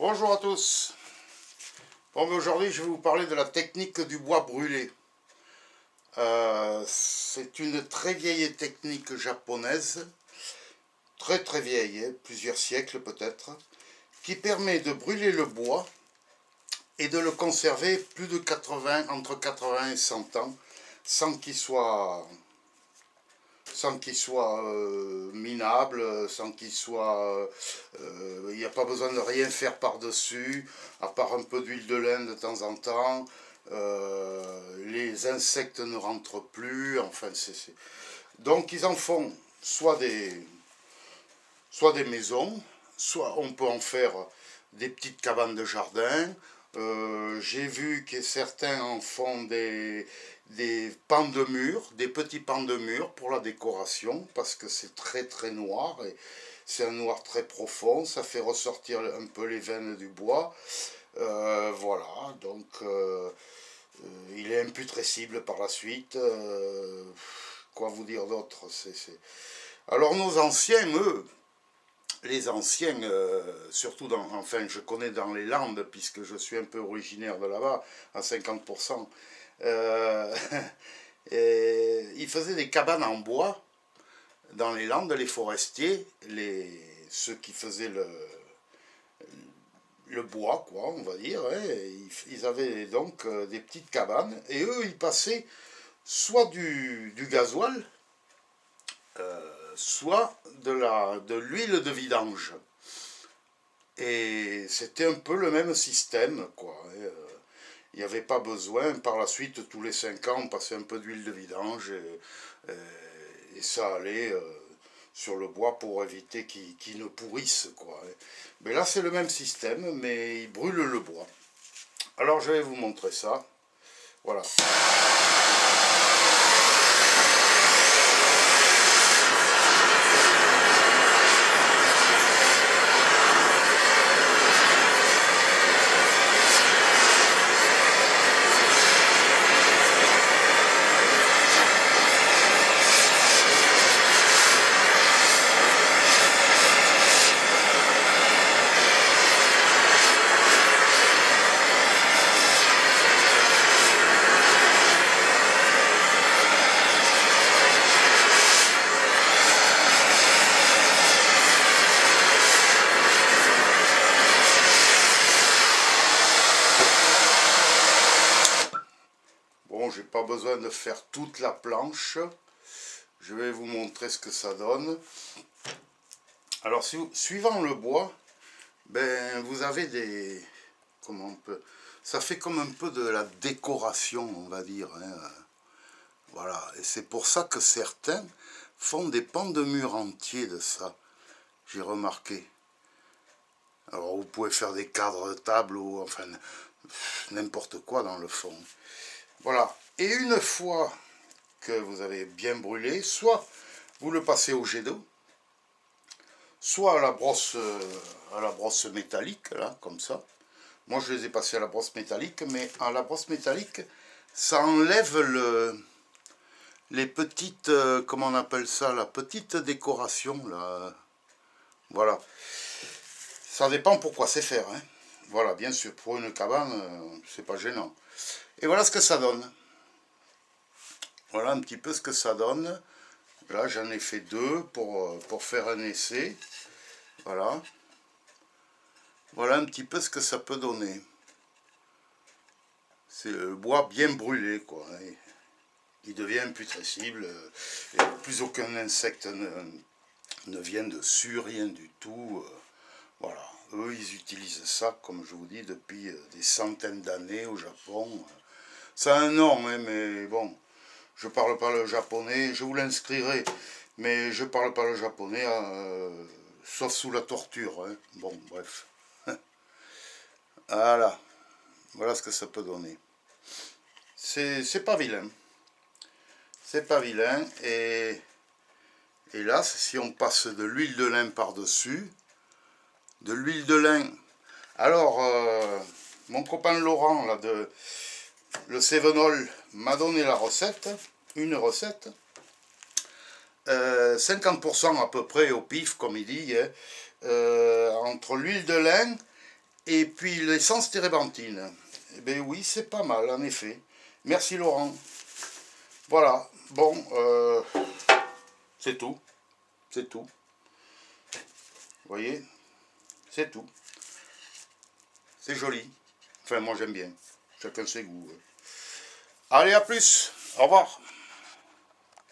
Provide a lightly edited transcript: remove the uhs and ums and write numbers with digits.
Bonjour à tous. Bon, aujourd'hui, je vais vous parler de la technique du bois brûlé. C'est une très vieille technique japonaise, très vieille, hein, plusieurs siècles peut-être, qui permet de brûler le bois et de le conserver plus de 80, entre 80 et 100 ans, sans qu'il soit minable, sans qu'il soit... Il n'y a pas besoin de rien faire par-dessus, à part un peu d'huile de lin de temps en temps. Les insectes ne rentrent plus, enfin Donc ils en font soit des maisons, soit on peut en faire des petites cabanes de jardin. J'ai vu que certains en font des pans de mur, des petits pans de mur pour la décoration, parce que c'est très noir, et c'est un noir très profond, ça fait ressortir un peu les veines du bois. Voilà, donc il est imputrescible par la suite. Quoi vous dire d'autre? Alors nos anciens, eux, les anciens, surtout enfin je connais dans les Landes, puisque je suis un peu originaire de là-bas, à 50%, euh, ils faisaient des cabanes en bois dans les Landes, les forestiers, ceux qui faisaient le bois, quoi, on va dire, hein, ils avaient donc des petites cabanes, et eux, ils passaient soit du gasoil, soit de l'huile de vidange. Et c'était un peu le même système, quoi. Il n'y avait pas besoin, par la suite, tous les 5 ans, on passait un peu d'huile de vidange et ça allait sur le bois pour éviter qu'il ne pourrisse, quoi. Mais là, c'est le même système, mais il brûle le bois. Alors, je vais vous montrer ça. Voilà. Bon, j'ai pas besoin de faire toute la planche. Je vais vous montrer ce que ça donne. Alors, suivant le bois, ben, vous avez des... Comment on peut... Ça fait comme un peu de la décoration, on va dire. Hein. Voilà, et c'est pour ça que certains font des pans de mur entiers de ça. J'ai remarqué. Alors, vous pouvez faire des cadres de table ou enfin n'importe quoi dans le fond. Voilà. Et une fois que vous avez bien brûlé, soit vous le passez au jet d'eau, soit à la brosse métallique, là, comme ça. Moi, je les ai passés à la brosse métallique, mais à la brosse métallique, ça enlève les petites, comment on appelle ça, la petite décoration, là. Voilà. Ça dépend pourquoi c'est faire, hein. Voilà, bien sûr, pour une cabane, c'est pas gênant. Et voilà ce que ça donne. Voilà un petit peu ce que ça donne. Là, j'en ai fait deux pour faire un essai. Voilà. Voilà un petit peu ce que ça peut donner. C'est le bois bien brûlé, quoi. Il devient imputrescible. Et plus aucun insecte ne vient dessus, rien du tout. Voilà. Eux, ils utilisent ça, comme je vous dis, depuis des centaines d'années au Japon. Ça a un nom, hein, mais bon, je parle pas le japonais, je vous l'inscrirai, mais je parle pas le japonais, sauf sous la torture. Hein. Bon, bref. Voilà. Voilà ce que ça peut donner. C'est pas vilain. C'est pas vilain. Et là, si on passe de l'huile de lin par-dessus, de l'huile de lin. Alors, mon copain Laurent, là, le Cévenol, m'a donné la recette, une recette. 50% à peu près au pif, comme il dit, hein, entre l'huile de lin Et puis l'essence térébenthine. Eh bien oui, c'est pas mal en effet. Merci Laurent. Voilà, bon, c'est tout. C'est tout. Vous voyez, c'est tout. C'est joli. Enfin, moi j'aime bien. Chacun ses goûts. Allez, à plus. Au revoir.